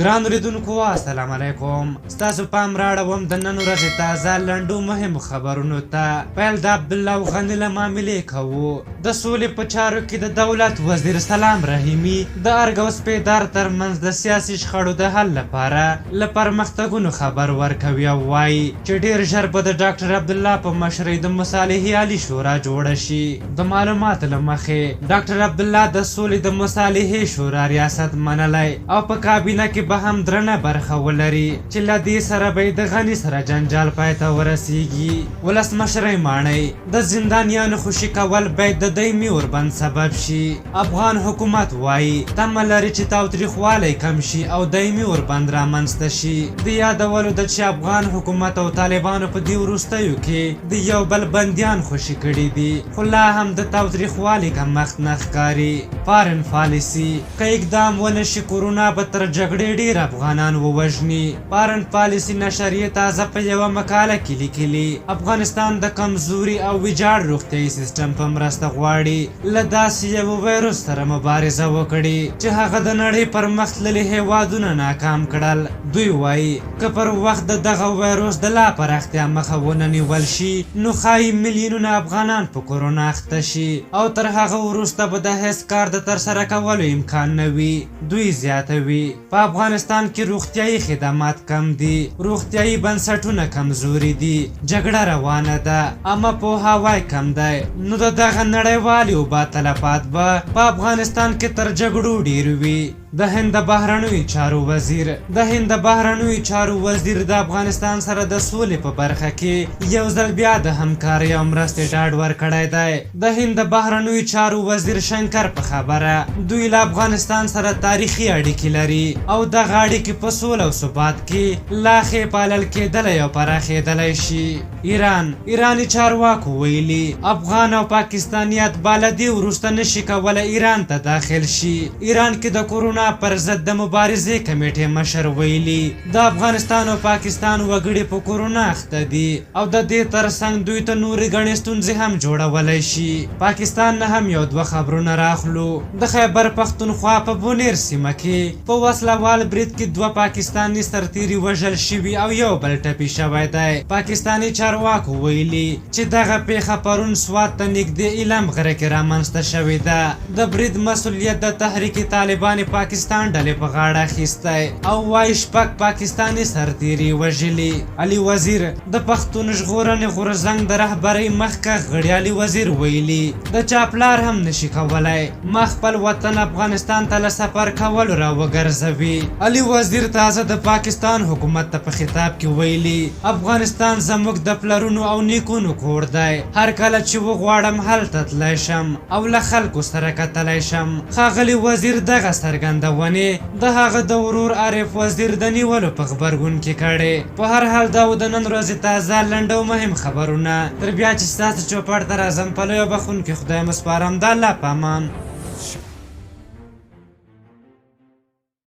ګران اوریدونکو السلام علیکم. ستاسو پام راړوم د نن ورځې تازه لنډو مهمو خبرونو ته. پیل د عبدالله او غني له معاملې کوو. د سولې په چارو کې د دولت وزیر سلام رحیمي د ارګ او سپیدار ترمنځ د سیاسي شخړو د حل لپاره له پرمختګونو خبر ورکوي او وایي چې ډېر ژر به د ډاکټر عبدالله په مشرۍ د مصالحې عالي شورا جوړه شي. د معلوماتو له مخې ډاکټر عبدالله د سولې د مصالحې شورا ریاست منلی او په کابینه کې به هم درنه برخه ولري چې له دې سره به د غني سره جنجال پای ته ورسیږي. ولسمشر ماڼۍ د زندانیانو خوشي کول باید د دایمي اوربند سبب شي. افغان حکومت وایي تمه لري چې تاوتریخوالی کم شي او دایمي اوربند رامنځته شي. د یادولو ده چې افغان حکومت او طالبانو په دې وروستیو کې د یو بل بندیان خوشي کړي دي، خو لا هم د تاوتریخوالي کمښت نه ښکاري. فارن پالیسي که اقدام ونه شي کورونا به تر جګړې ډېر افغانان ووژني. فارن پالیسي نشریې تازه په یوه مقاله کې لیکلي افغانستان د کمزوري او ویجاړ روغتیایي سیستم په مرسته غواړي له داسې یو ویروس سره مبارزه وکړي چې هغه د نړۍ پرمختللي هیوادونه ناکام کړل. دوی وایي که پر وخت د دغه ویروس د لا پراختیا مخه ونه نیول شي نو ښایي میلیونونه افغانان په کورونا اخته شي او تر هغه وروسته به د هیڅ کار د ترسره کولو امکان نه وي. دوی زیاتوي په افغانستان کې روغتیایي خدمات کم دي، روغتیایي بنسټونه کمزوري دي، جګړه روانه ده، عامه پوهاوی کم دی، نو د دغه نړیوالې وبا تلفات به په افغانستان کې تر جګړو ډېر وي. د هند بهرنیو چارو وزیر د افغانستان سره د سولې په برخه کې یو ځل بیا د همکارۍ او مرستې ډاډ ورکړی دی. د هند بهرنیو چارو وزیر شنکر په خبره دوی له افغانستان سره تاریخي اړیکې لري او دغه اړیکې په سوله او ثبات کې لا ښې پالل کېدلی او پراخېدلی شي. ایراني چارواکو ویلي افغان او پاکستانیت به له دې وروسته نشي کولی ایران ته داخل شي. ایران کې د کورونا پر ضد د مبارزې کمیټې مشر ویلي د افغانستان او پاکستان وګړي په کورونا اخته دي او د دې ترڅنګ دوی ته نورې ګڼې ستونزې هم جوړولی شي. پاکستان نه هم یو دوه خبرونه راخلو. د خیبر پښتونخوا په بونیر سیمه کې په وسلوال برید کې دوه پاکستاني سرتیري وژل شوي او یو بل ټپي شوی دی. پاکستاني چارواکو ویلي چې دغه پیښه پرون سوات ته نږدې ایلم غره کې رامنځته شوې ده. د برید مسؤلیت د تحریک طالبان پاکستان ډلې په غاړه اخیستی او وایي شپږ پاکستاني سرتیري وژلي. علي وزیر د پښتون ژغورنې غورځنګ د رهبرۍ مخکښ غړي علي وزیر ویلي د چا پلار هم نشي کولی ما خپل وطن افغانستان ته له سفر کولو را وګرځوي. علي وزیر تازه د پاکستان حکومت ته په خطاب کې ویلي افغانستان زموږ د پلرونو او نیکونو کور دی، هر کله چې وغواړم هلته تللی شم او له خلکو سره کتلی شم. ښاغلي وزیر دغه څرګندونې د هغه د ورور عارف وزیر د نیولو په غبرګون کې کړې. په هر حال دا و د نن ورځې تازه لنډ او مهم خبرونه. تر بیا چې ستاسو چوپړ ته راځم په لویو بخښونکي خدای مو سپارم. د الله په امان.